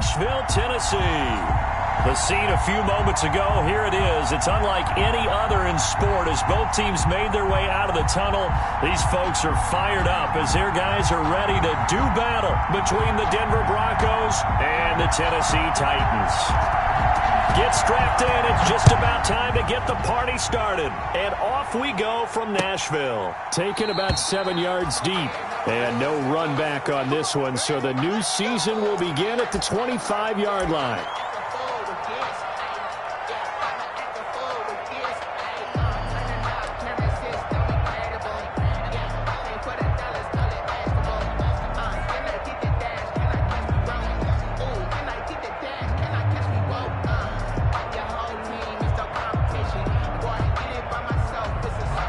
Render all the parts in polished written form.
Nashville, Tennessee. The scene a few moments ago, here it is. It's unlike any other in sport as both teams made their way out of the tunnel. These folks are fired up as their guys are ready to do battle between the Denver Broncos and the Tennessee Titans. Get strapped in. It's just about time to get the party started. And off we go from Nashville. Taken about 7 yards deep. And no run back on this one, so the new season will begin at the 25-yard line.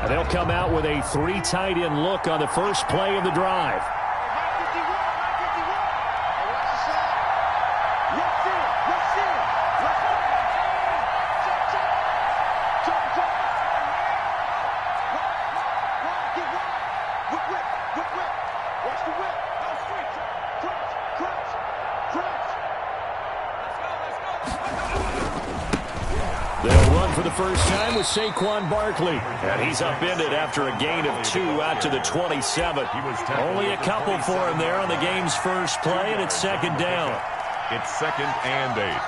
They'll come out with a 3 tight end look on the first play of the drive. First time with Saquon Barkley. And he's upended after a gain of 2 out to the 27. Only a couple for him there on the game's first play, and it's second down. It's 2nd and 8.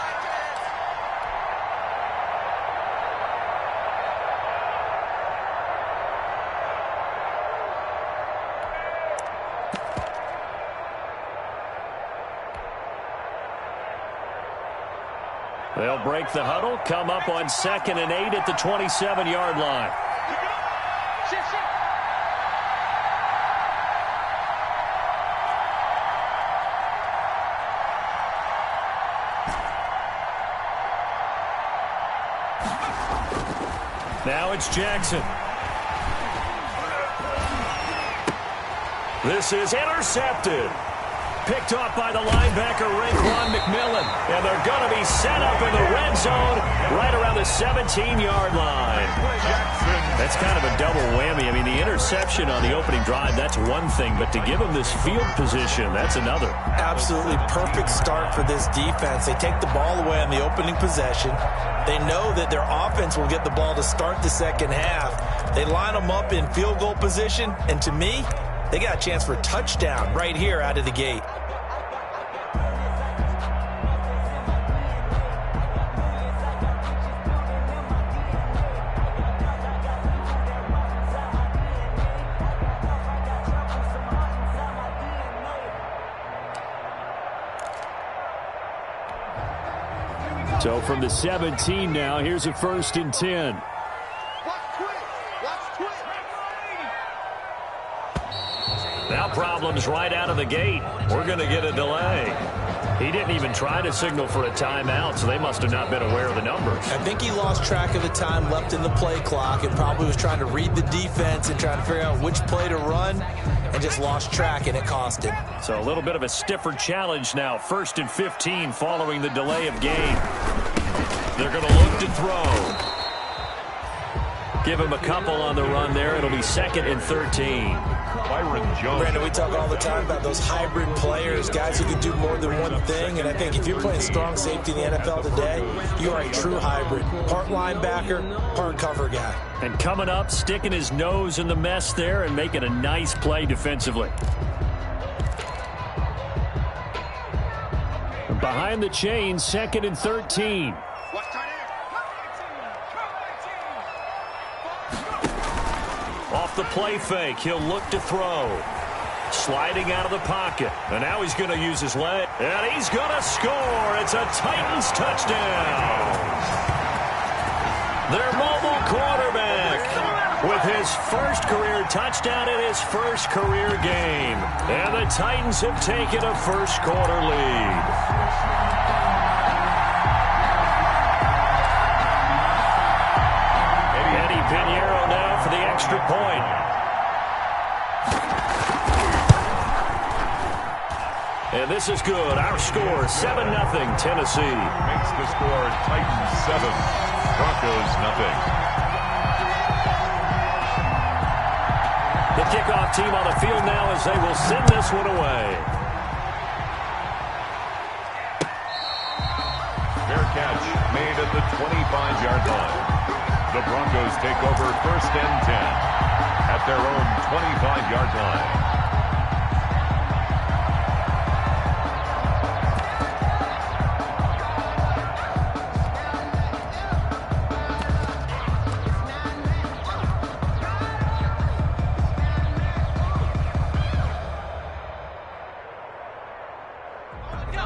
They'll break the huddle, come up on 2nd and 8 at the 27-yard line. Now it's Jackson. This is intercepted. Picked off by the linebacker, Raekwon McMillan. And they're going to be set up in the red zone right around the 17-yard line. That's kind of a double whammy. I mean, the interception on the opening drive, that's one thing. But to give them this field position, that's another. Absolutely perfect start for this defense. They take the ball away on the opening possession. They know that their offense will get the ball to start the second half. They line them up in field goal position. And to me, they got a chance for a touchdown right here out of the gate. So from the 17 now, here's a 1st and 10. Now problems right out of the gate. We're going to get a delay. He didn't even try to signal for a timeout, so they must have not been aware of the numbers. I think he lost track of the time left in the play clock and probably was trying to read the defense and trying to figure out which play to run and just lost track, and it cost him. So a little bit of a stiffer challenge now. 1st and 15 following the delay of game. They're going to look to throw. Give him a couple on the run there. It'll be 2nd and 13. Brandon, we talk all the time about those hybrid players, guys who can do more than one thing. And I think if you're playing strong safety in the NFL today, you are a true hybrid. Part linebacker, part cover guy. And coming up, sticking his nose in the mess there and making a nice play defensively. Behind the chain, 2nd and 13. Off the play fake, he'll look to throw. Sliding out of the pocket. And now he's going to use his leg. And he's going to score. It's a Titans touchdown. Their mobile quarterback with his first career touchdown in his first career game. And the Titans have taken a first-quarter lead. Pinheiro now for the extra point. And this is good. Our score, 7-0 Tennessee. Makes the score Titans 7, Broncos 0. The kickoff team on the field now as they will send this one away. catch made at the 25-yard line. The Broncos take over 1st and 10 at their own 25-yard line.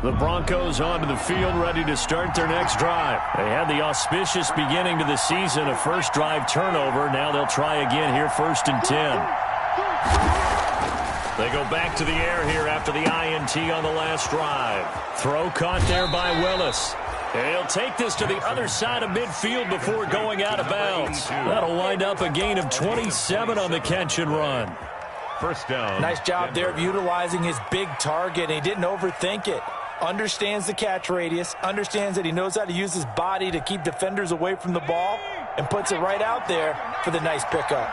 The Broncos onto the field, ready to start their next drive. They had the auspicious beginning to the season, a first drive turnover. Now they'll try again here, 1st and 10. They go back to the air here after the INT on the last drive. Throw caught there by Willis. He'll take this to the other side of midfield before going out of bounds. That'll wind up a gain of 27 on the catch and run. First down. Nice job there of utilizing his big target, and he didn't overthink it. Understands the catch radius, understands that he knows how to use his body to keep defenders away from the ball, and puts it right out there for the nice pickup.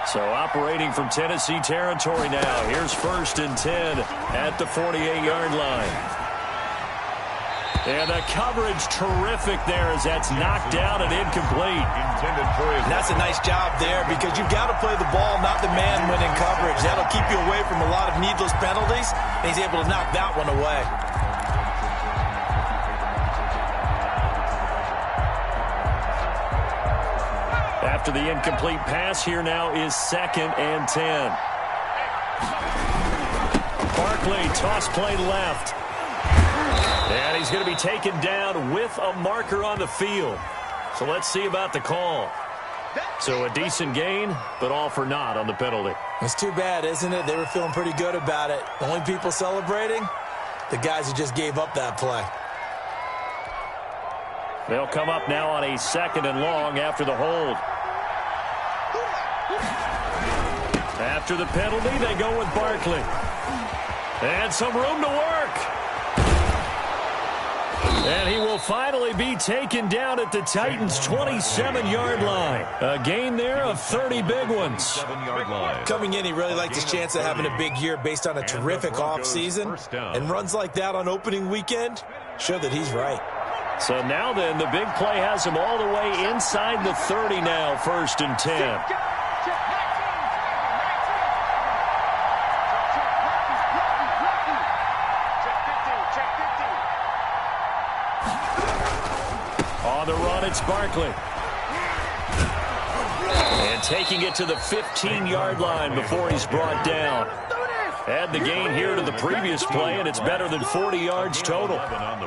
So operating from Tennessee territory now. Here's 1st and 10 at the 48-yard line. And the coverage terrific there as that's knocked down and incomplete. And that's a nice job there because you've got to play the ball, not the man when in coverage. That'll keep you away from a lot of needless penalties, and he's able to knock that one away. After the incomplete pass, here now is 2nd and 10. Barkley, toss play left. And he's going to be taken down with a marker on the field. So let's see about the call. So a decent gain, but all for naught on the penalty. It's too bad, isn't it? They were feeling pretty good about it. The only people celebrating, the guys who just gave up that play. They'll come up now on a 2nd and long after the hold. After the penalty, they go with Barkley. And some room to work. And he will finally be taken down at the Titans' 27-yard line. A gain there of 30 big ones. Coming in, he really liked his chance of having a big year based on a terrific offseason. And runs like that on opening weekend show that he's right. So now then, the big play has him all the way inside the 30 now, 1st and 10. On the run, it's Barkley. And taking it to the 15-yard line before he's brought down. Add the gain here to the previous play, and it's better than 40 yards total.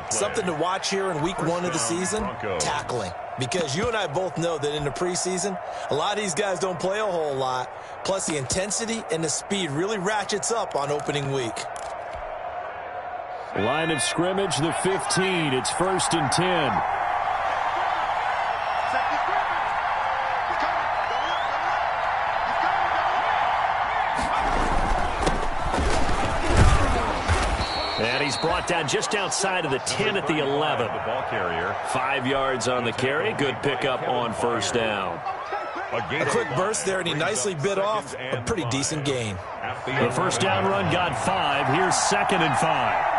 Something to watch here in week 1 of the season, tackling. Because you and I both know that in the preseason, a lot of these guys don't play a whole lot. Plus, the intensity and the speed really ratchets up on opening week. Line of scrimmage, the 15. It's 1st and 10. And he's brought down just outside of the 10 at the 11. The ball carrier. 5 yards on the carry. Good pickup on 1st down. A quick burst there, and he nicely bit off a pretty decent gain. The 1st down run got 5. Here's 2nd and 5.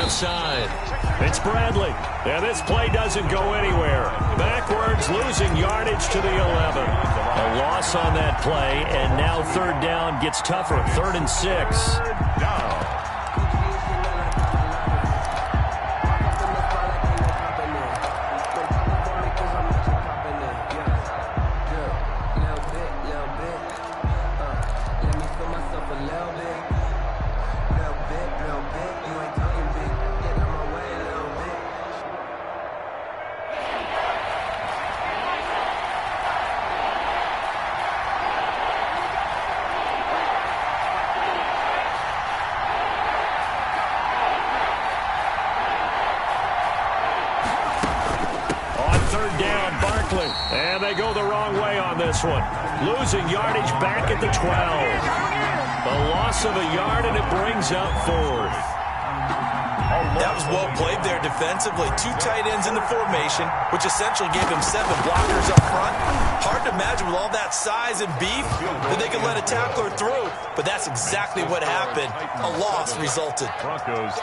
Side. It's Bradley. And this play doesn't go anywhere. Backwards, losing yardage to the 11. A loss on that play, and now 3rd down gets tougher. 3rd and 6. And they go the wrong way on this one. Losing yardage back at the 12. A loss of a yard, and it brings up 4th. A That was well played there defensively. 2 tight ends in the formation, which essentially gave him 7 blockers up front. Hard to imagine with all that size and beef that they could let a tackler through, but that's exactly what happened. A loss resulted.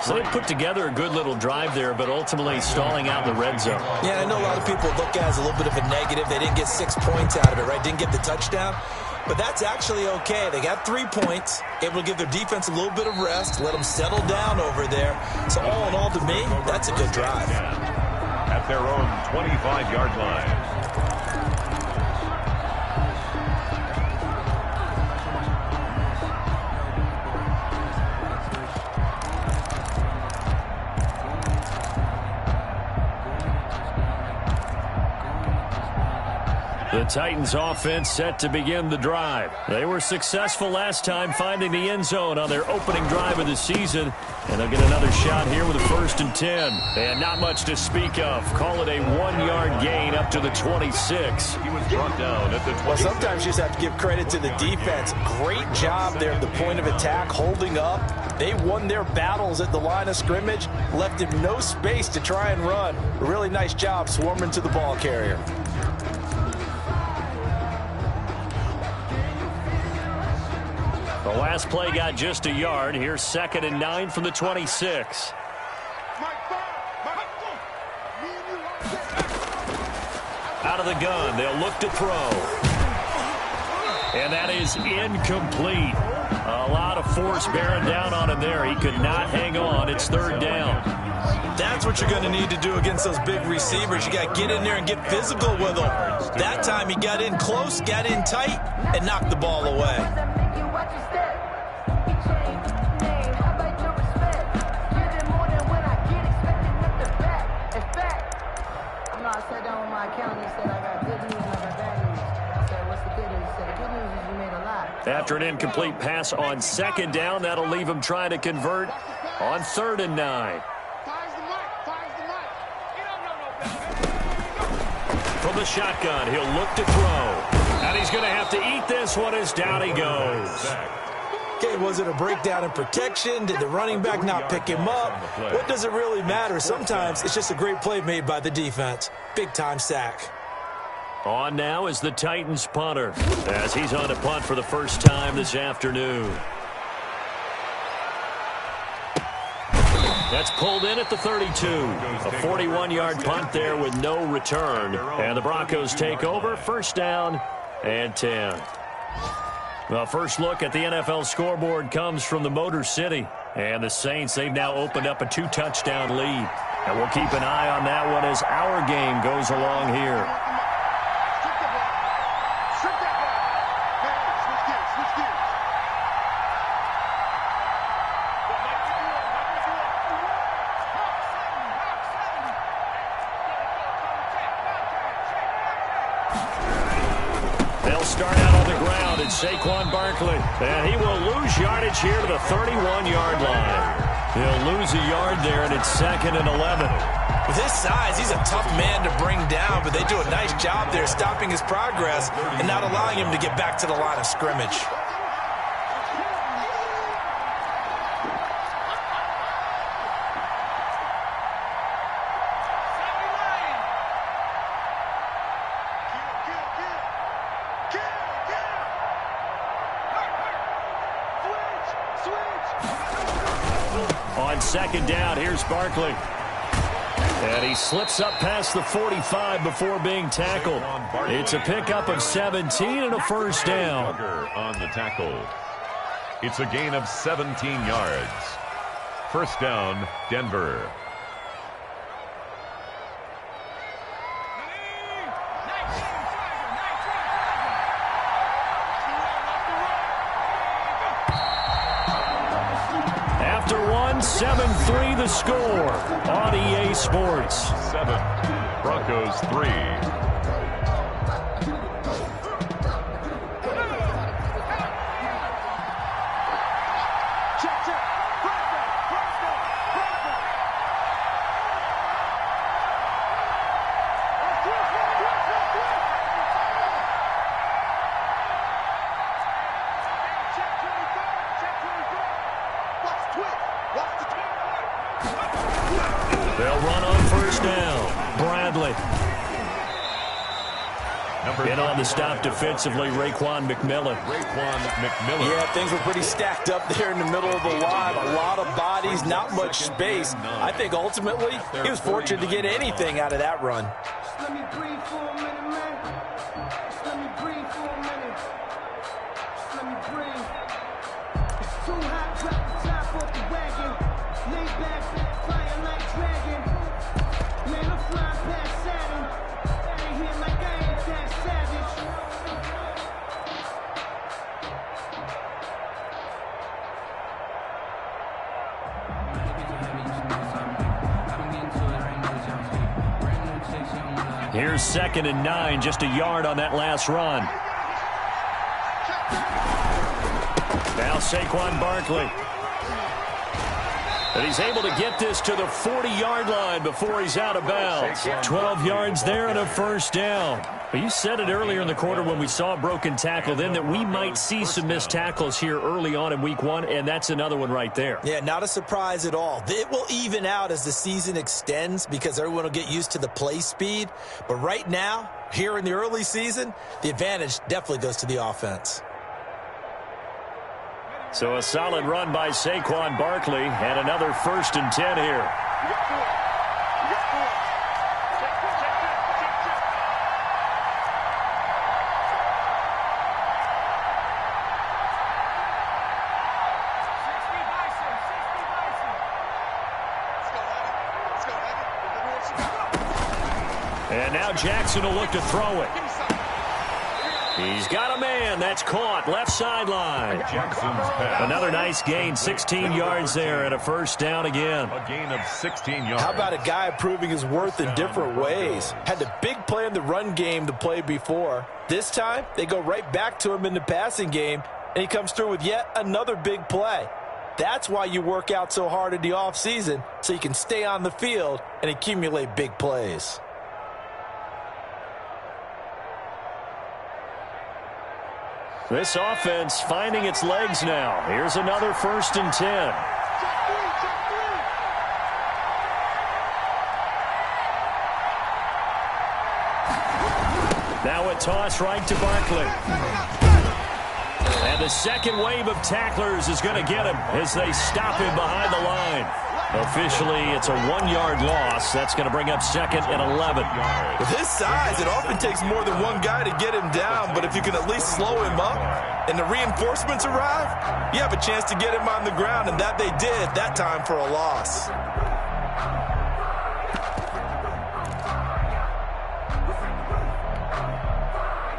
So they put together a good little drive there, but ultimately stalling out in the red zone. Yeah, I know a lot of people look at it as a little bit of a negative. They didn't get 6 points out of it, right? Didn't get the touchdown. But that's actually okay. They got 3 points, able to give their defense a little bit of rest, let them settle down over there. So all in all, to me, that's a good drive. At their own 25-yard line. The Titans offense set to begin the drive. They were successful last time finding the end zone on their opening drive of the season. And they'll get another shot here with a 1st and 10. And not much to speak of. Call it a 1-yard gain up to the 26. He was brought down at the 26. Well, sometimes you just have to give credit to the defense. Great job there at the point of attack, holding up. They won their battles at the line of scrimmage, left him no space to try and run. A really nice job swarming to the ball carrier. The last play got just a yard. Here's 2nd and 9 from the 26. Out of the gun, they'll look to throw. And that is incomplete. A lot of force bearing down on him there. He could not hang on. It's 3rd down. That's what you're going to need to do against those big receivers. You got to get in there and get physical with them. That time he got in close, got in tight, and knocked the ball away. After an incomplete pass on 2nd down, that'll leave him trying to convert on 3rd and 9. From the shotgun, he'll look to throw. And he's going to have to eat this one as down he goes. Okay, was it a breakdown in protection? Did the running back not pick him up? What does it really matter? Sometimes it's just a great play made by the defense. Big-time sack. On now is the Titans punter, as he's on to punt for the first time this afternoon. That's pulled in at the 32. A 41-yard punt there with no return. And the Broncos take over, 1st down and 10. The first look at the NFL scoreboard comes from the Motor City. And the Saints, they've now opened up a 2-touchdown lead. And we'll keep an eye on that one as our game goes along here. Start out on the ground, and Saquon Barkley. And he will lose yardage here to the 31-yard line. He'll lose a yard there, and it's 2nd and 11. With his size, he's a tough man to bring down, but they do a nice job there stopping his progress and not allowing him to get back to the line of scrimmage. On 2nd down, here's Barkley. And he slips up past the 45 before being tackled. It's a pickup of 17 and a 1st down. On the tackle. It's a gain of 17 yards. 1st down, Denver. After one, 7-3 the score on EA Sports. 7, Broncos 3. They'll run on first down. Bradley. And on the stop defensively, Raekwon McMillan. Yeah, things were pretty stacked up there in the middle of the line. A lot of bodies, not much space. I think ultimately he was fortunate to get anything out of that run. Let me breathe for a minute, man. Let me breathe for a minute. Let me breathe. It's too hot, drop the top off the wagon. Lay back, flying like dragon. Man, I'm flying past Saturn. Out of here like I ain't that savage. Here's 2nd and 9, just a yard on that last run. Now Saquon Barkley. And he's able to get this to the 40-yard line before he's out of bounds. 12 yards there and a first down. But you said it earlier in the quarter when we saw a broken tackle then that we might see some missed tackles here early on in week 1, and that's another one right there. Yeah, not a surprise at all. It will even out as the season extends because everyone will get used to the play speed. But right now, here in the early season, the advantage definitely goes to the offense. So a solid run by Saquon Barkley and another 1st and 10 here. And now Jackson will look to throw it. He's got a man. That's caught. Left sideline. Another nice gain. 16 yards there and a first down again. A gain of 16 yards. How about a guy proving his worth in different ways? Had the big play in the run game to play before. This time, they go right back to him in the passing game, and he comes through with yet another big play. That's why you work out so hard in the offseason, so you can stay on the field and accumulate big plays. This offense finding its legs now. Here's another 1st and 10. Now a toss right to Barkley. And the second wave of tacklers is going to get him as they stop him behind the line. Officially, it's a 1-yard loss. That's going to bring up 2nd and 11. With his size, it often takes more than one guy to get him down, but if you can at least slow him up and the reinforcements arrive, you have a chance to get him on the ground, and that they did that time for a loss.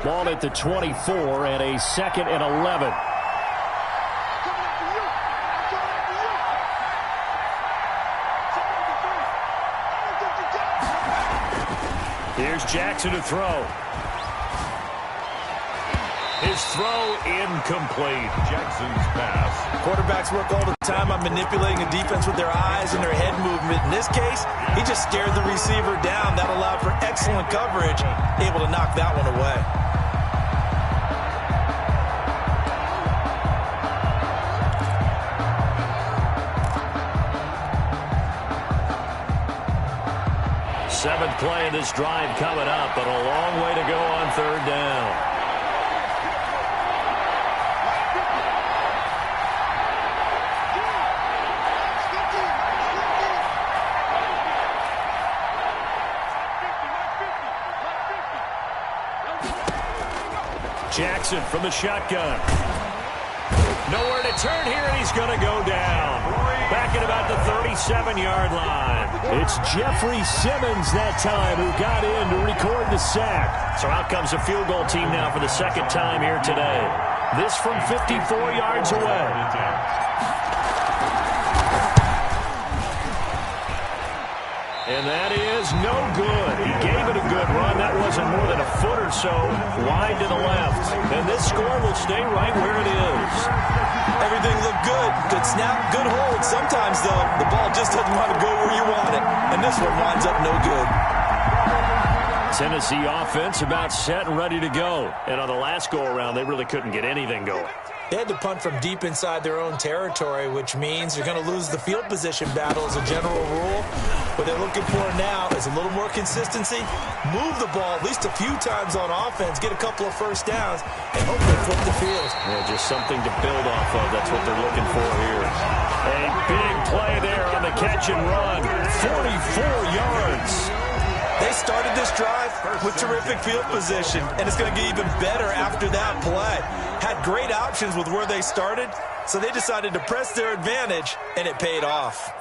Ball at the 24 and a 2nd and 11. Here's Jackson to throw. His throw incomplete. Jackson's pass. Quarterbacks work all the time on manipulating a defense with their eyes and their head movement. In this case, he just scared the receiver down. That allowed for excellent coverage, able to knock that one away. Seventh play of this drive coming up, but a long way to go on 3rd down. Jackson from the shotgun. Nowhere to turn here, and he's going to go down. Back at about the 37-yard line. It's Jeffrey Simmons that time who got in to record the sack. So out comes a field goal team now for the 2nd time here today. This from 54 yards away. And that is no good. He gave it a good run. That wasn't more than a foot or so wide to the left. And this score will stay right where it is. Everything looked good. Good snap, good hold. Sometimes, though, the ball just doesn't want to go where you want it. And this one winds up no good. Tennessee offense about set and ready to go. And on the last go-around, they really couldn't get anything going. They had to punt from deep inside their own territory, which means you're going to lose the field position battle as a general rule. What they're looking for now is a little more consistency, move the ball at least a few times on offense, get a couple of first downs, and hopefully flip the field. Yeah, just something to build off of. That's what they're looking for here. A big play there on the catch and run. 44 yards. They started this drive with terrific field position, and it's going to get even better after that play. Had great options with where they started, so they decided to press their advantage, and it paid off.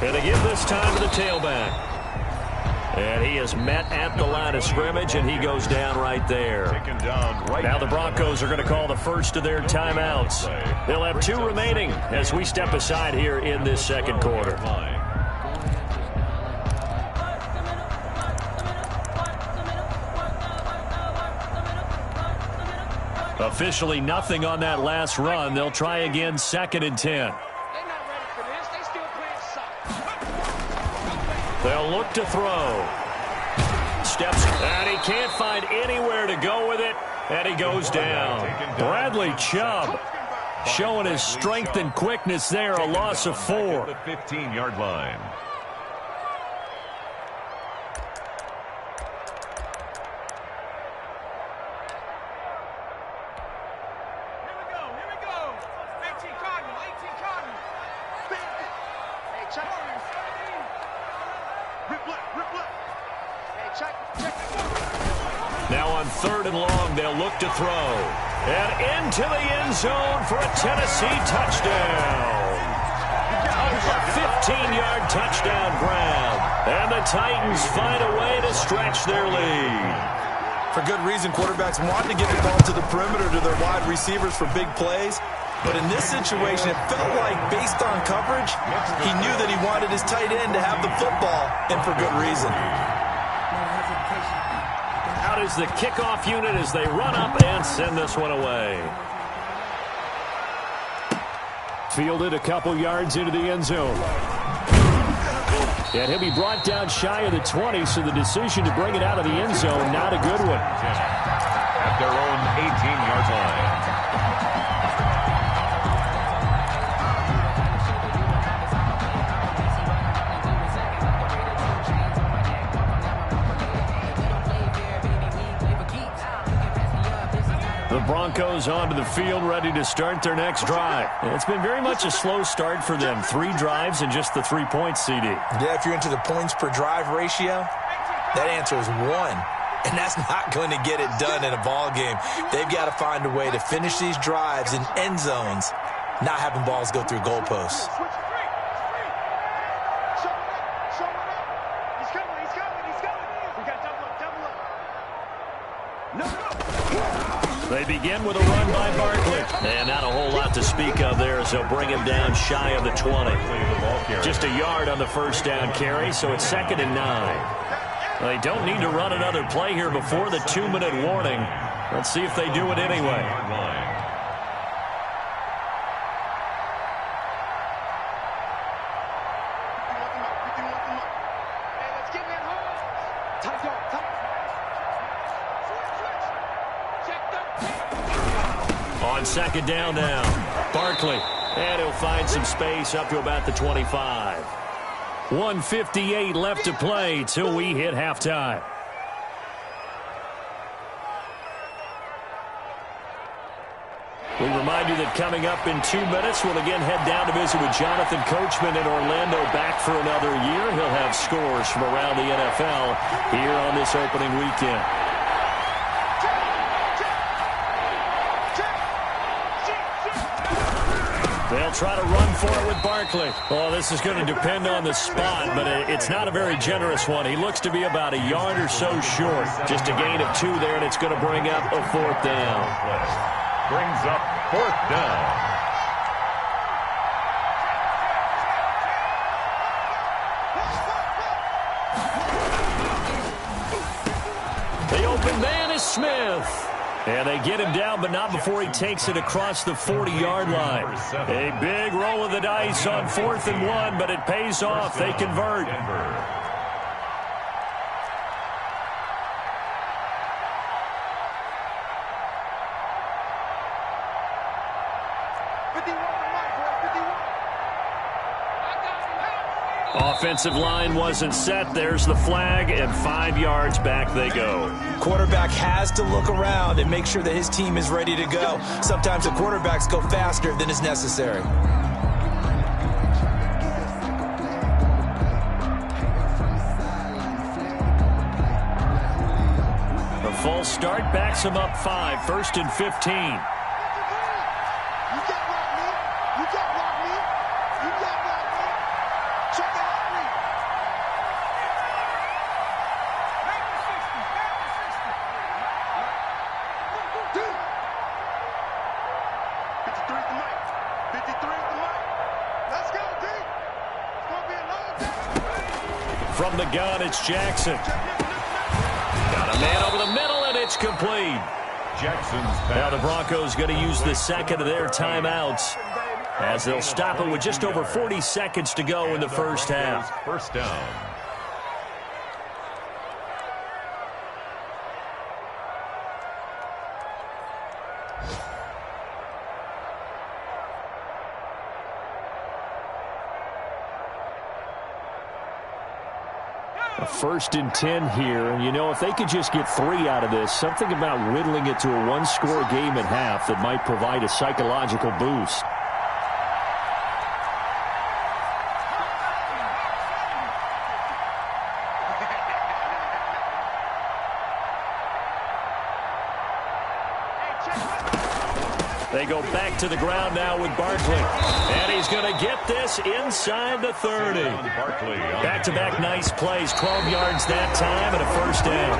And they give this time to the tailback. And he is met at the line of scrimmage, and he goes down right there. Now the Broncos are going to call the first of their timeouts. They'll have 2 remaining as we step aside here in this second quarter. Officially nothing on that last run. They'll try again, 2nd and 10. They'll look to throw. Steps, and he can't find anywhere to go with it, and he goes down. Bradley Chubb showing his strength and quickness there, a loss of 4. The 15-yard line. Now on 3rd and long, they'll look to throw. And into the end zone for a Tennessee touchdown. A 15-yard touchdown grab. And the Titans find a way to stretch their lead. For good reason, quarterbacks want to get the ball to the perimeter to their wide receivers for big plays. But in this situation, it felt like, based on coverage, he knew that he wanted his tight end to have the football, and for good reason. Out is the kickoff unit as they run up and send this one away. Fielded a couple yards into the end zone. And he'll be brought down shy of the 20, so the decision to bring it out of the end zone, not a good one. At their own 18-yard line. The Broncos onto the field, ready to start their next drive. And it's been very much a slow start for them. 3 drives and just the 3 points, CD. Yeah, if you're into the points per drive ratio, that answer is 1. And that's not going to get it done in a ball game. They've got to find a way to finish these drives in end zones, not having balls go through goalposts. They begin with a run by Barkley. And not a whole lot to speak of there as they'll bring him down shy of the 20. Just a yard on the first down carry, so it's 2nd and 9. They don't need to run another play here before the 2-minute warning. Let's see if they do it anyway. On 2nd down now, Barkley, and he'll find some space up to about the 25. 1:58 left to play till we hit halftime. We remind you that coming up in 2 minutes, we'll again head down to visit with Jonathan Coachman in Orlando, back for another year. He'll have scores from around the NFL here on this opening weekend. They'll try to run for it with Barkley. Oh, this is going to depend on the spot, but it's not a very generous one. He looks to be about a yard or so short. Just a gain of 2 there, and it's going to bring up a 4th down. Brings up 4th down. The open man is Smith. And they get him down, but not before he takes it across the 40-yard line. A big roll of the dice on 4th and 1, but it pays off. They convert. Offensive line wasn't set. There's the flag, and 5 yards back they go. Quarterback has to look around and make sure that his team is ready to go. Sometimes the quarterbacks go faster than is necessary. The false start backs him up 5, 1st and 15. From the gun, it's Jackson. Got a man over the middle, and it's complete. Jackson's pass. Now the Broncos going to use the second of their timeouts as they'll stop it with just over 40 seconds to go in the first half. First down. A 1st and 10 here. And, you know, if they could just get 3 out of this, something about whittling it to a 1-score game at half that might provide a psychological boost. They go back to the ground now with Barkley. And he's going to get this inside the 30. Back-to-back nice plays. 12 yards that time and a first down.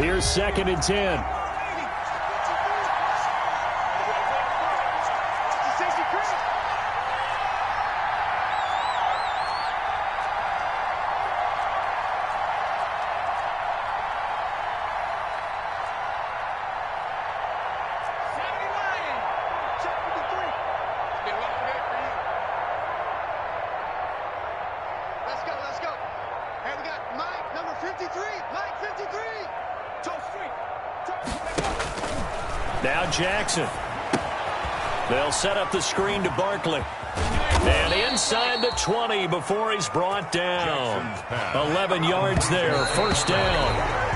Here's 2nd and 10. Now Jackson. They'll set up the screen to Barkley. And inside the 20 before he's brought down. 11 yards there, first down.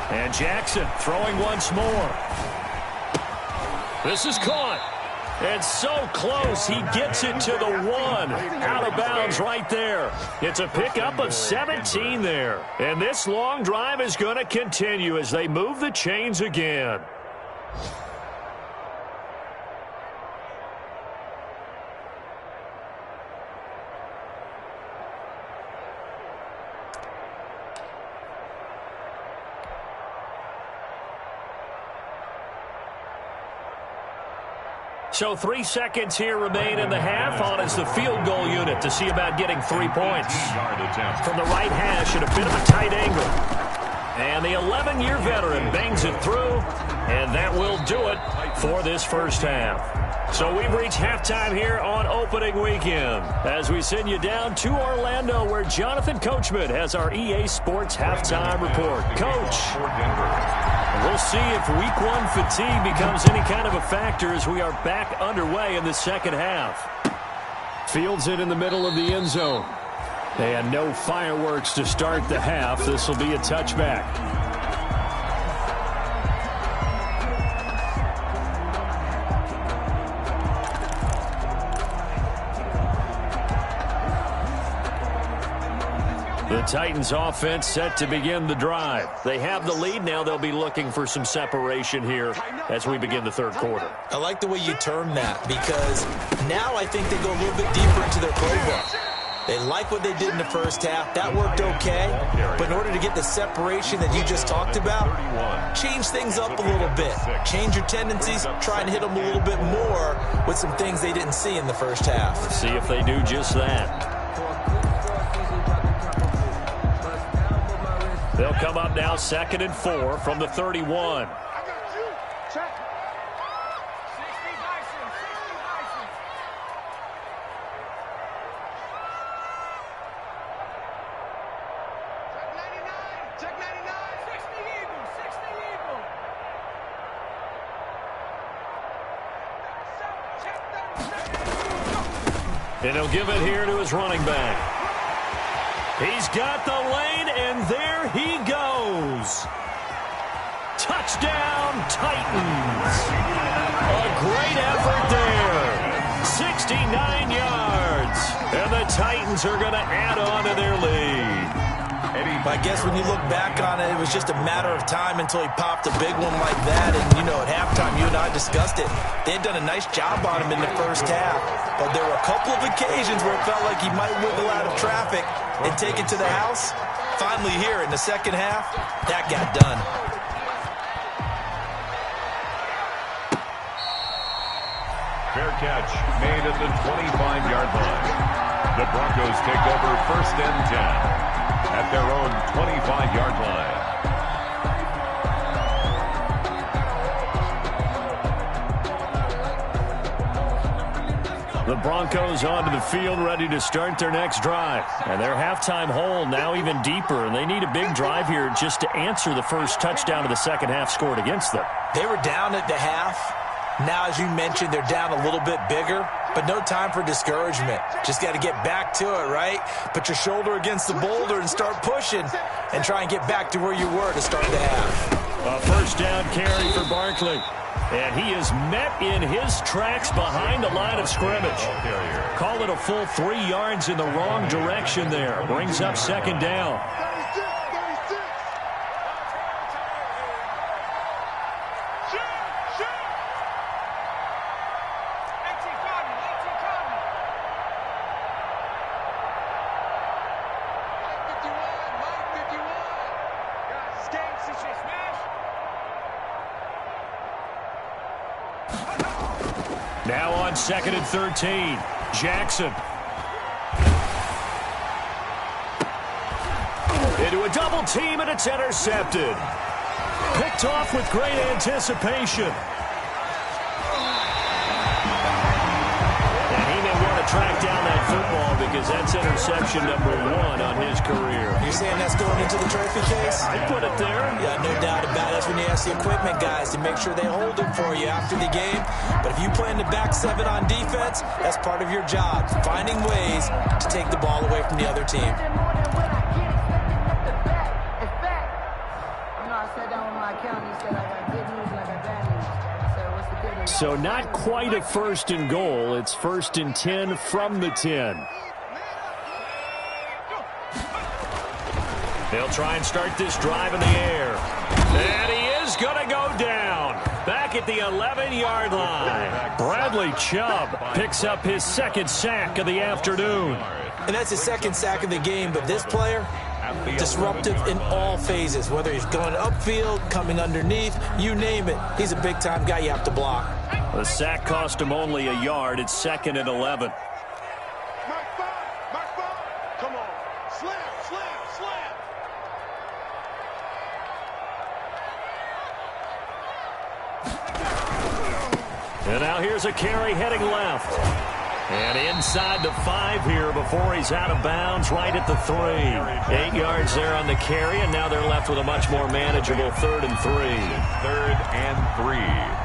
And Jackson throwing once more. This is caught. And so close, he gets it to the 1. Out of bounds right there. It's a pickup of 17 there. And this long drive is going to continue as they move the chains again. So 3 seconds here remain in the half. On is the field goal unit to see about getting 3 points. From the right hash at a bit of a tight angle. And the 11-year veteran bangs it through. And that will do it for this first half. So we've reached halftime here on opening weekend as we send you down to Orlando where Jonathan Coachman has our EA Sports halftime report. Coach. And we'll see if week one fatigue becomes any kind of a factor as we are back underway in the second half. Fields it in the middle of the end zone. And no fireworks to start the half. This will be a touchback. The Titans offense set to begin the drive. They have the lead. Now they'll be looking for some separation here as we begin the third quarter. I like the way you term that because now I think they go a little bit deeper into their playbook. They like what they did in the first half. That worked okay. But in order to get the separation that you just talked about, change things up a little bit. Change your tendencies. Try and hit them a little bit more with some things they didn't see in the first half. Let's see if they do just that. They'll come up now 2nd and 4 from the 31. And he'll give it here to his running back. He's got the lane, and there he goes. Touchdown, Titans. A great effort there. 69 yards. And the Titans are going to add on to their lead. I guess when you look back on it, it was just a matter of time until he popped a big one like that. And, you know, at halftime, you and I discussed it. They had done a nice job on him in the first half. But there were a couple of occasions where it felt like he might wiggle out of traffic and take it to the house. Finally here in the second half, that got done. Fair catch made at the 25-yard line. The Broncos take over 1st and 10 at their own 25-yard line. The Broncos onto the field ready to start their next drive. And their halftime hole now even deeper. And they need a big drive here just to answer the first touchdown of the second half scored against them. They were down at the half. Now, as you mentioned, they're down a little bit bigger. But no time for discouragement. Just got to get back to it, right? Put your shoulder against the boulder and start pushing. And try and get back to where you were to start the half. A first down carry for Barkley. And he is met in his tracks behind the line of scrimmage. Call it a full 3 yards in the wrong direction there. Brings up 2nd down. Now on 2nd and 13. Jackson. Into a double team, and it's intercepted. Picked off with great anticipation. And he may want to track down that football because that's interception number 1 on his career. You're saying that's going into the trophy case? I'd put it there. Yeah, no doubt about it. That's when you ask the equipment guys to make sure they hold it for you after the game. But if you play in the back 7 on defense, that's part of your job, finding ways to take the ball away from the other team. So not quite a 1st and goal. It's 1st and 10 from the 10. They'll try and start this drive in the air. And he is going to go down. Back at the 11-yard line. Bradley Chubb picks up his 2nd sack of the afternoon. And that's his 2nd sack of the game, but this player, disruptive in all phases, whether he's going upfield, coming underneath, you name it. He's a big-time guy you have to block. The sack cost him only a yard. It's 2nd and 11. Come on. Slam. And now here's a carry heading left. And inside the 5 here before he's out of bounds, right at the 3. 8 yards there on the carry, and now they're left with a much more manageable 3rd and 3. 3rd and 3.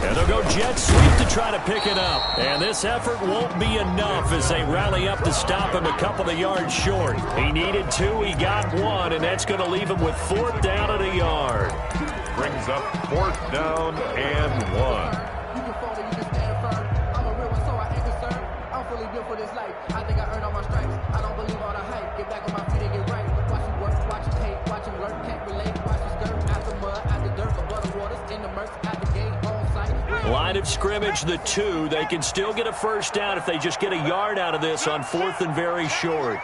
And they'll go jet sweep to try to pick it up. And this effort won't be enough as they rally up to stop him a couple of yards short. He needed 2, he got 1, and that's going to leave him with 4th down and a yard. Brings up 4th down and 1. You can fall, you can stand firm. I'm a real one, so I ain't concerned. I'm fully built for this life. I think I earned all my stripes. I don't believe all the hype. Get back on my feet and get right. Watch you work, watch you hate, watch him lurk, can't relate. Watch you skirt, out the mud, out the dirt, above the waters, in the murks, out the gate, on sight. Line of scrimmage, the 2. They can still get a 1st down if they just get a yard out of this on 4th and very short.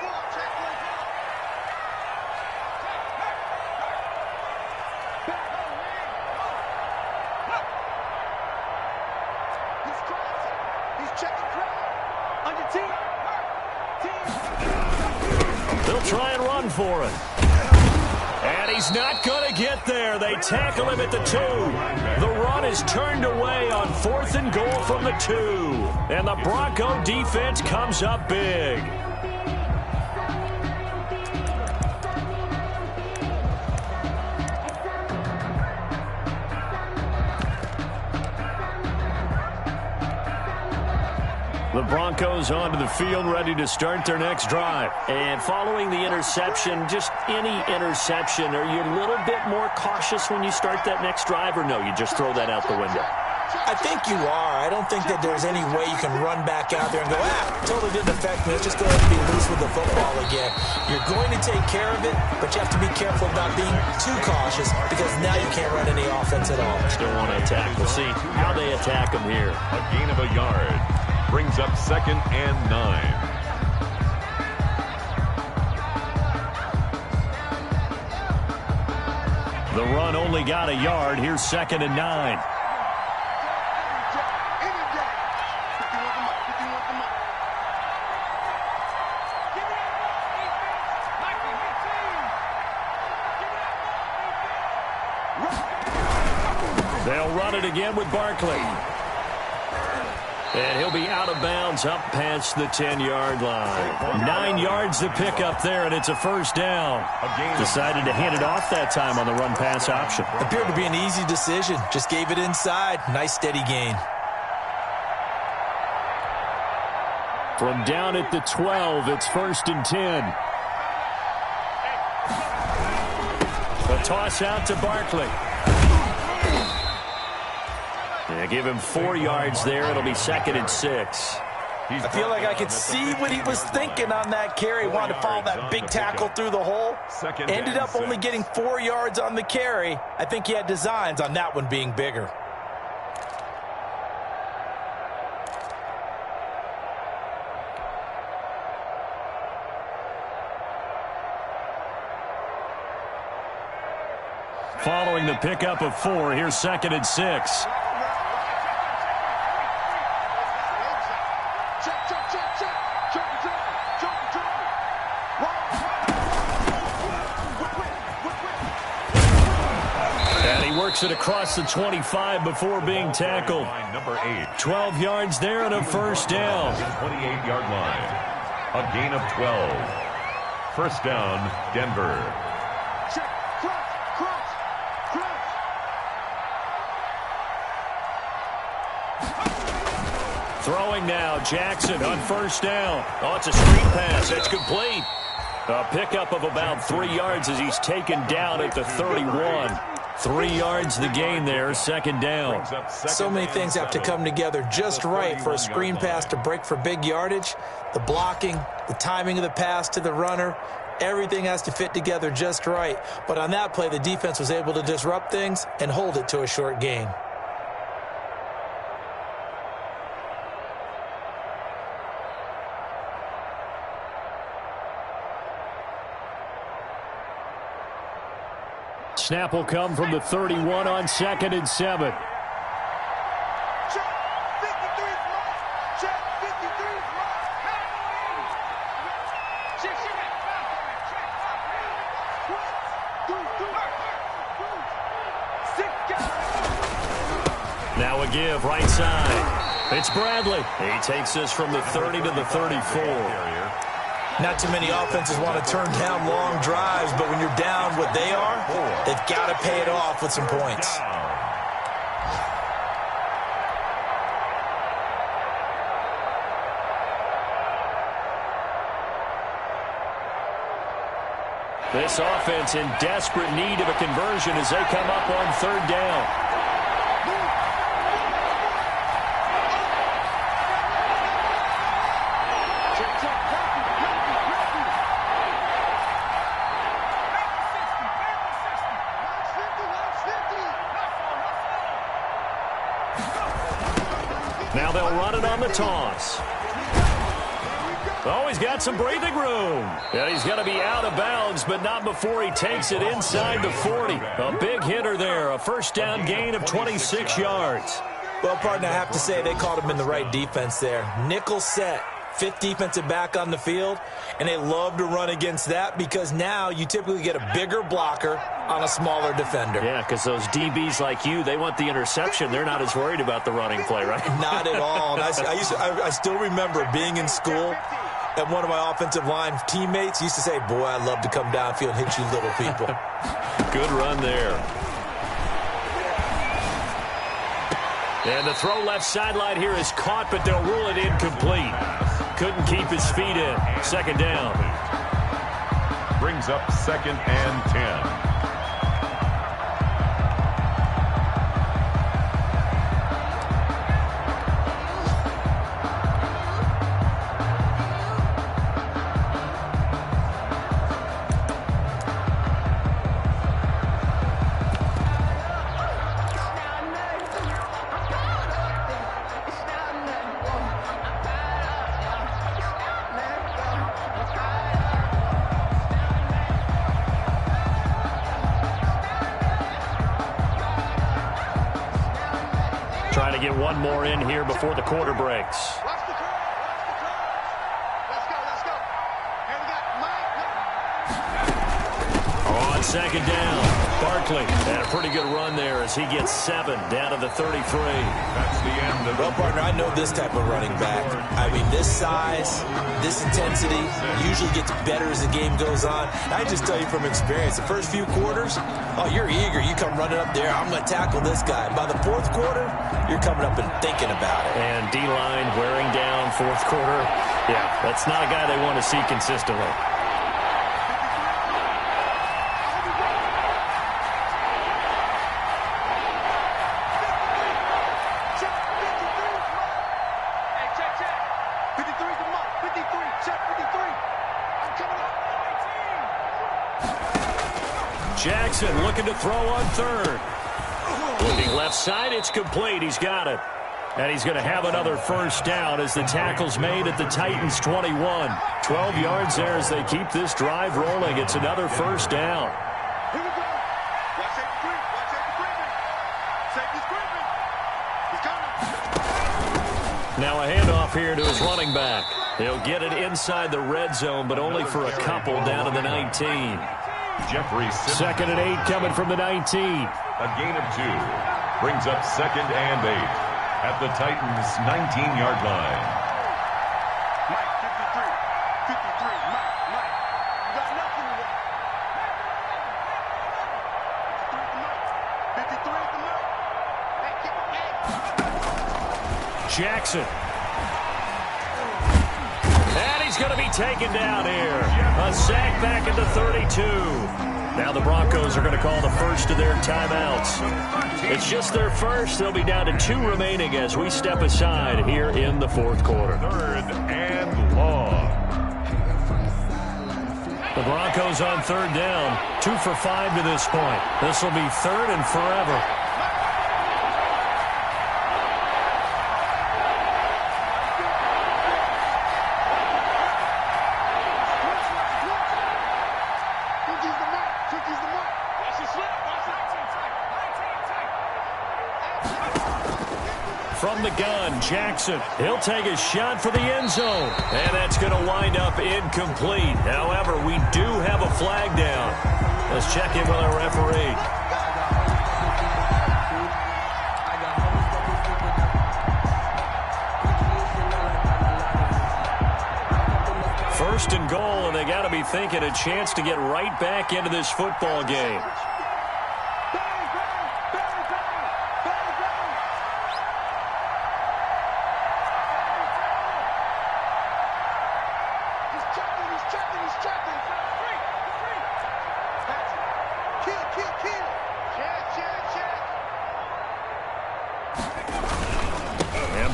They'll try and run for it. And he's not going to get there. They tackle him at the 2. The run is turned away on 4th and goal from the 2. And the Bronco defense comes up big. The Broncos onto the field, ready to start their next drive. And following the interception, just any interception, are you a little bit more cautious when you start that next drive, or no, you just throw that out the window? I think you are. I don't think that there's any way you can run back out there and go, totally didn't affect me. Let's just go ahead and be loose with the football again. You're going to take care of it, but you have to be careful about being too cautious because now you can't run any offense at all. Still want to attack. We'll see how they attack him here. A gain of a yard. Brings up 2nd and 9. The run only got a yard. Here's 2nd and 9. They'll run it again with Barkley. And he'll be out of bounds up past the 10-yard line. 9 yards to pick up there, and it's a 1st down. Decided to hand it off that time on the run-pass option. Appeared to be an easy decision. Just gave it inside. Nice, steady gain. From down at the 12, it's 1st and 10. A toss out to Barkley. Yeah, give him 4 yards there. It'll be 2nd and 6. I feel like I could see what he was thinking on that carry. Wanted to follow that big tackle through the hole. Ended up only getting 4 yards on the carry. I think he had designs on that one being bigger. Following the pickup of 4, here's 2nd and 6. Works it across the 25 before being tackled. Number 8. 12 yards there and a 1st down. 28-yard line. A gain of 12. 1st down, Denver. Throwing now, Jackson on 1st down. Oh, it's a screen pass. That's complete. A pickup of about 3 yards as he's taken down at the 31. 3 yards the gain there, 2nd down. So many things have to come together just right for a screen pass to break for big yardage. The blocking, the timing of the pass to the runner, everything has to fit together just right. But on that play, the defense was able to disrupt things and hold it to a short gain. Snap will come from the 31 on 2nd and 7. Now a give right side. It's Bradley. He takes this from the 30 to the 34. Not too many offenses want to turn down long drives, but when you're down what they are, they've got to pay it off with some points. This offense in desperate need of a conversion as they come up on 3rd down. Now they'll run it on the toss. Oh, he's got some breathing room. And he's going to be out of bounds, but not before he takes it inside the 40. A big hitter there, a first down gain of 26 yards. Well, partner, I have to say they called him in the right defense there. Nickel set, 5th defensive back on the field, and they love to run against that because now you typically get a bigger blocker on a smaller defender. Yeah, because those DBs like you, they want the interception. They're not as worried about the running play, right? Not at all. And I still remember being in school, and one of my offensive line teammates used to say, boy, I'd love to come downfield and hit you little people. Good run there. And the throw left sideline here is caught, but they'll rule it incomplete. Couldn't keep his feet in. 2nd down. Brings up 2nd and 10. Trying to get one more in here before the quarter breaks. On 2nd down, Barkley had a pretty good run there as he gets 7 down to the 33. That's the end of Well, partner, I know this type of running back. I mean, this size, this intensity usually gets better as the game goes on. And I just tell you from experience, the first few quarters, oh, you're eager. You come running up there, I'm going to tackle this guy. By the 4th quarter, you're coming up and thinking about it. And D-line wearing down 4th quarter. Yeah, that's not a guy they want to see consistently. Jackson looking to throw on 3rd. Looking left side, it's complete. He's got it. And he's going to have another first down as the tackle's made at the Titans' 21. 12 yards there as they keep this drive rolling. It's another first down. Now a handoff here to his running back. He'll get it inside the red zone, but only for a couple down to the 19. Jeffrey. 2nd and 8 coming from the 19. A gain of 2. Brings up 2nd and 8 at the Titans' 19-yard line. Mike, 53. 53. Mike. You got nothing to worry. 53 at the mark. Hey, kick the game. Jackson. And he's going to be taken down here. A sack back at the 32. Now the Broncos are going to call the first of their timeouts. It's just their first. They'll be down to 2 remaining as we step aside here in the 4th quarter. 3rd and long. The Broncos on 3rd down. 2 for 5 to this point. This will be 3rd and forever. gun. Jackson, he'll take a shot for the end zone. And that's going to wind up incomplete. However, we do have a flag down. Let's check in with our referee. First and goal, and they got to be thinking a chance to get right back into this football game.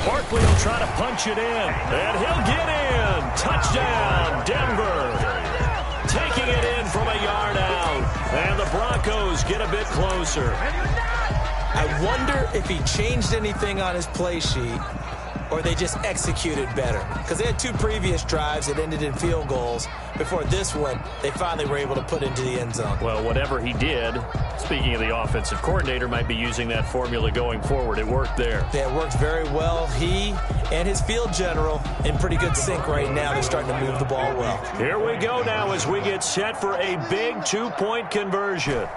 Barkley will try to punch it in, and he'll get in. Touchdown, Denver. Taking it in from a yard out, and the Broncos get a bit closer. I wonder if he changed anything on his play sheet or they just executed better. Because they had two previous drives that ended in field goals. Before this one, they finally were able to put into the end zone. Well, whatever he did, speaking of the offensive coordinator, might be using that formula going forward. It worked there. Yeah, it worked very well. He and his field general in pretty good sync right now. They're starting to move the ball well. Here we go now as we get set for a big two-point conversion.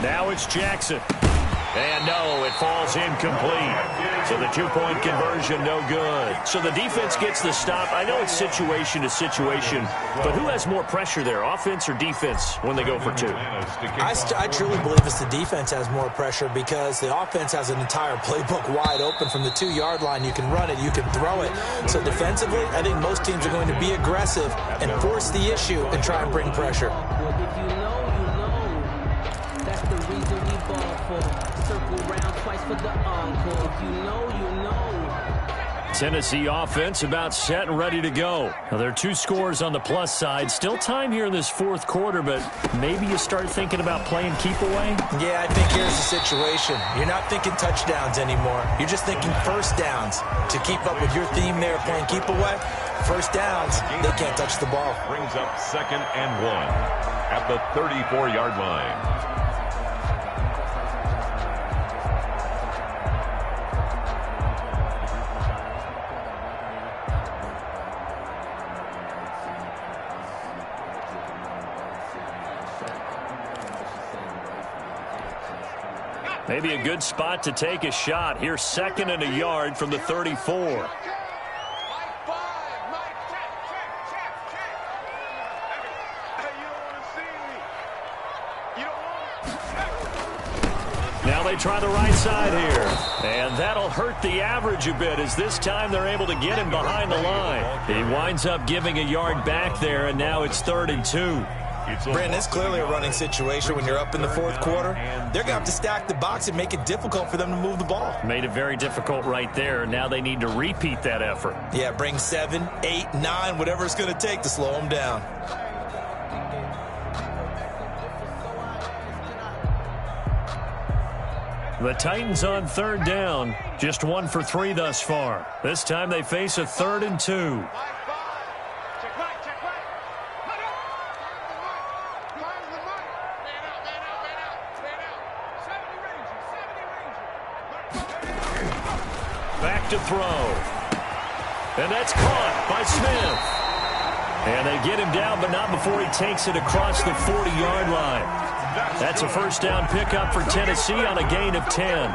Now it's Jackson. And no, it falls incomplete. So the two-point conversion, no good. So the defense gets the stop. I know it's situation to situation, but who has more pressure there, offense or defense, when they go for two? I truly believe it's the defense has more pressure because the offense has an entire playbook wide open from the 2-yard line. You can run it, you can throw it. So defensively, I think most teams are going to be aggressive and force the issue and try and bring pressure. Tennessee offense about set and ready to go. Now, there are two scores on the plus side. Still time here in this fourth quarter, but maybe you start thinking about playing keep away? Yeah, I think here's the situation. You're not thinking touchdowns anymore. You're just thinking first downs. To keep up with your theme there, playing keep away, first downs, they can't touch the ball. Brings up 2nd and 1 at the 34-yard line. Maybe a good spot to take a shot. Here's 2nd and a yard from the 34. Now they try the right side here. And that'll hurt the average a bit as this time they're able to get him behind the line. He winds up giving a yard back there, and now it's 3rd and 2. Brandon, it's clearly a running situation when you're up in the fourth quarter. They're going to have to stack the box and make it difficult for them to move the ball. Made it very difficult right there. Now they need to repeat that effort. Yeah, bring 7, 8, 9, whatever it's going to take to slow them down. The Titans on 3rd down. Just 1 for 3 thus far. This time they face a 3rd and 2. Back to throw. And that's caught by Smith. And they get him down, but not before he takes it across the 40-yard line. That's a first down pickup for Tennessee on a gain of 10.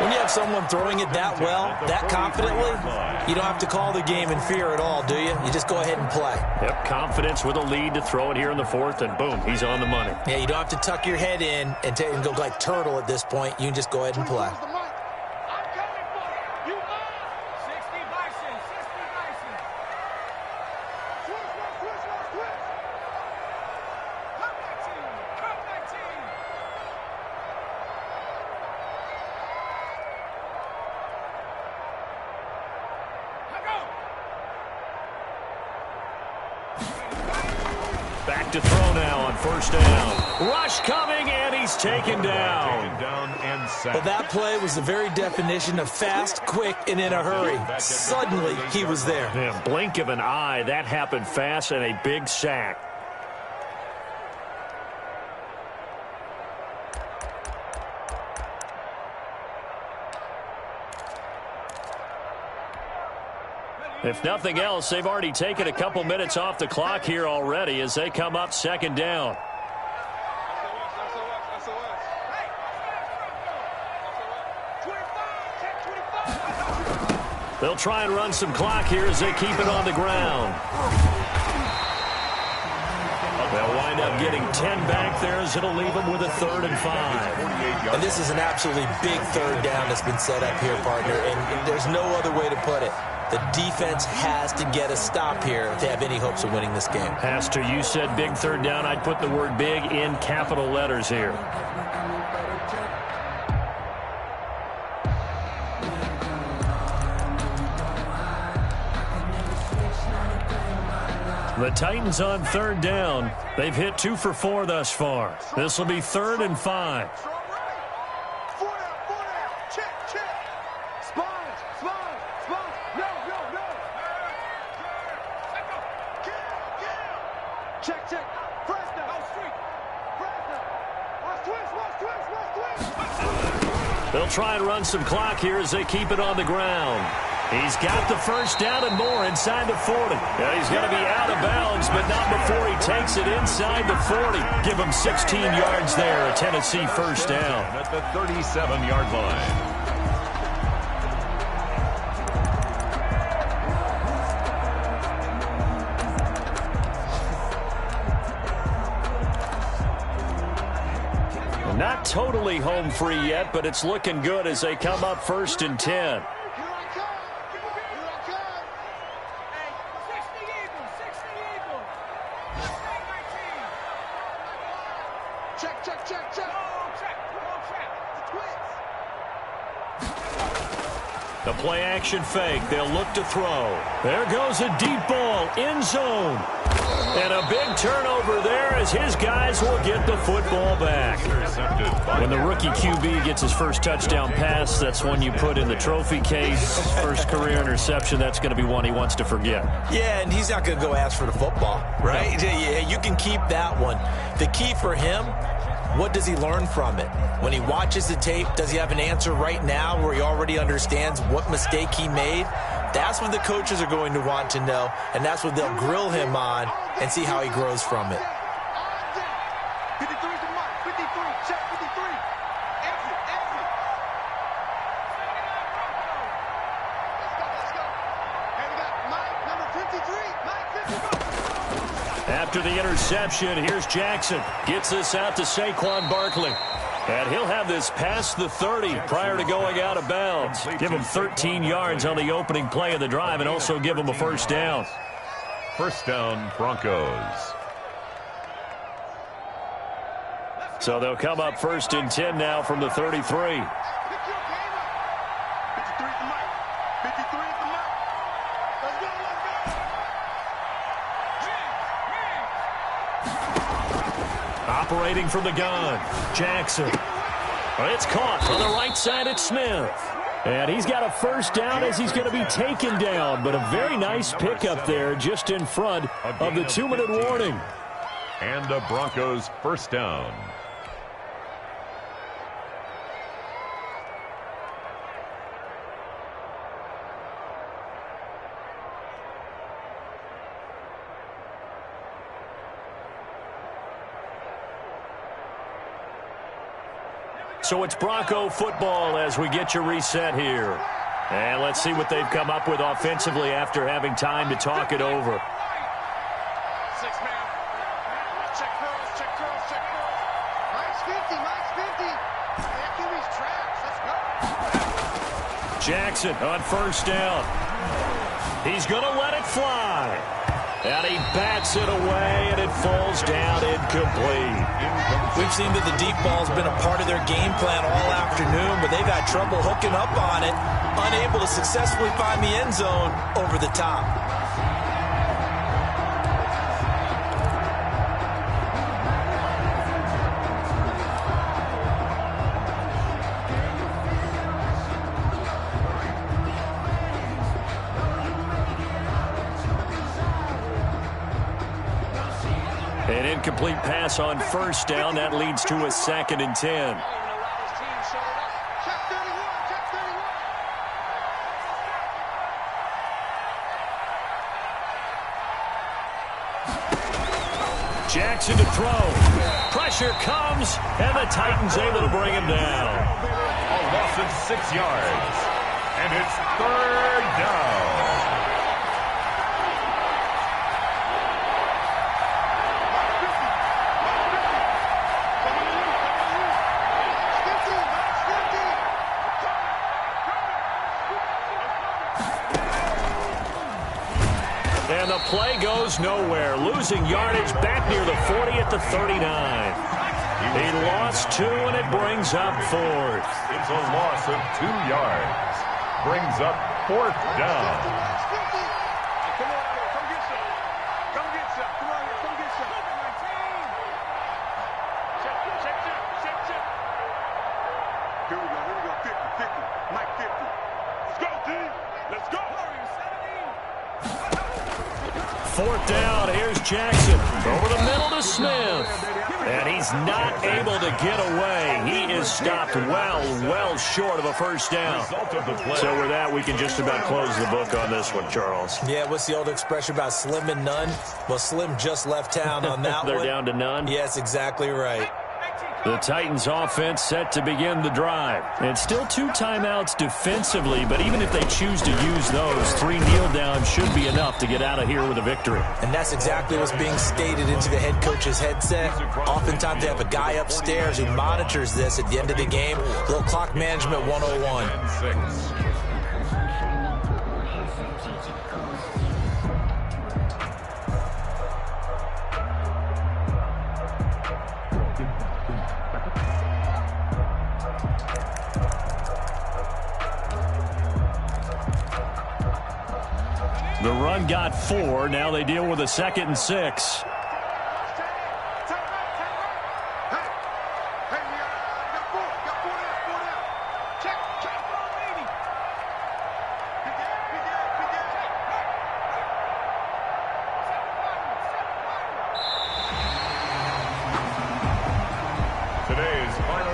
When you have someone throwing it that well, that confidently, you don't have to call the game in fear at all, do you? You just go ahead and play. Yep, confidence with a lead to throw it here in the 4th, and boom, he's on the money. Yeah, you don't have to tuck your head in and go like turtle at this point. You can just go ahead and play. Back to throw now on first down. Rush coming, and he he's taken down. And sacked. Well, that play was the very definition of fast, quick, and in a hurry. Suddenly, he was there. Yeah, blink of an eye, that happened fast, and a big sack. If nothing else, they've already taken a couple minutes off the clock here already as they come up second down. They'll try and run some clock here as they keep it on the ground. They'll wind up getting 10 back there as it'll leave them with a 3rd and 5. And this is an absolutely big third down that's been set up here, partner, and there's no other way to put it. The defense has to get a stop here if they have any hopes of winning this game. Pastor, you said big third down. I'd put the word big in capital letters here. The Titans on 3rd down. They've hit 2 for 4 thus far. This will be 3rd and 5. They'll try and run some clock here as they keep it on the ground. He's got the first down and more inside the 40. Yeah, he's going to be out of bounds, but not before he takes it inside the 40. Give him 16 yards there, a Tennessee first down. At the 37-yard line. Not totally home free yet, but it's looking good as they come up 1st and 10. The play action fake. They'll look to throw. There goes a deep ball. End zone. And a big turnover there as his guys will get the football back. When the rookie QB gets his first touchdown pass, that's one you put in the trophy case. First career interception, that's going to be one he wants to forget. Yeah, and he's not going to go ask for the football, right? No. Yeah, you can keep that one. The key for him, what does he learn from it? When he watches the tape, does he have an answer right now where he already understands what mistake he made? That's what the coaches are going to want to know, and that's what they'll grill him on and see how he grows from it. After the interception, here's Jackson. Gets this out to Saquon Barkley. And he'll have this past the 30 prior to going out of bounds. Give him 13 yards on the opening play of the drive and also give him a first down. First down, Broncos. So they'll come up 1st and 10 now from the 33. Operating from the gun, Jackson. It's caught on the right side at Smith. And he's got a first down as he's going to be taken down. But a very nice pickup there just in front of the 2-minute warning. And a Broncos first down. So it's Bronco football as we get you reset here. And let's see what they've come up with offensively after having time to talk it over. Six-man. Check curls, check curls, check curls. Mike's 50, Mike's 50. That QB's trash. Let's go. Jackson on first down. He's going to let it fly. And he bats it away, and it falls down incomplete. We've seen that the deep ball's been a part of their game plan all afternoon, but they've had trouble hooking up on it, unable to successfully find the end zone over the top. incomplete pass on first down. That leads to a 2nd and 10. Jackson to throw. Pressure comes, and the Titans able to bring him down. A loss of 6 yards. And it's 3rd down. And the play goes nowhere. Losing yardage back near the 40 at the 39. He lost 2, and it brings up 4th. It's a loss of 2 yards. Brings up 4th down. Come on, come get some. Come get some. Come on, come get some. Check. Here we go. 50. Mike 50. Let's go, team. Let's go. 4th down. Here's Jackson. Over the middle to Smith. And he's not able to get away. He is stopped well short of a first down. So with that, we can just about close the book on this one, Charles. Yeah, what's the old expression about slim and none? Well, Slim just left town on that one. They're down to none? Yes, exactly right. The Titans offense set to begin the drive. And still 2 timeouts defensively, but even if they choose to use those, 3 kneel downs should be enough to get out of here with a victory. And that's exactly what's being stated into the head coach's headset. Oftentimes they have a guy upstairs who monitors this at the end of the game. Little clock management 101. The run got 4. Now they deal with a 2nd and 6.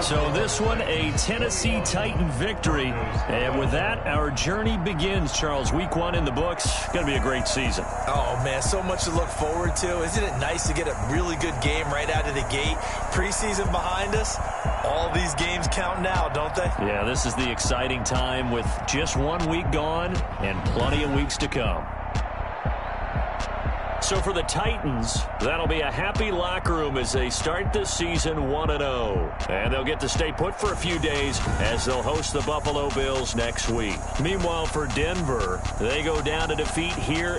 So this one, a Tennessee Titan victory. And with that, our journey begins, Charles. Week 1 in the books. Going to be a great season. Oh, man, so much to look forward to. Isn't it nice to get a really good game right out of the gate? Preseason behind us. All these games count now, don't they? Yeah, this is the exciting time with just 1 week gone and plenty of weeks to come. So for the Titans, that'll be a happy locker room as they start this season 1-0. And they'll get to stay put for a few days as they'll host the Buffalo Bills next week. Meanwhile, for Denver, they go down to defeat here.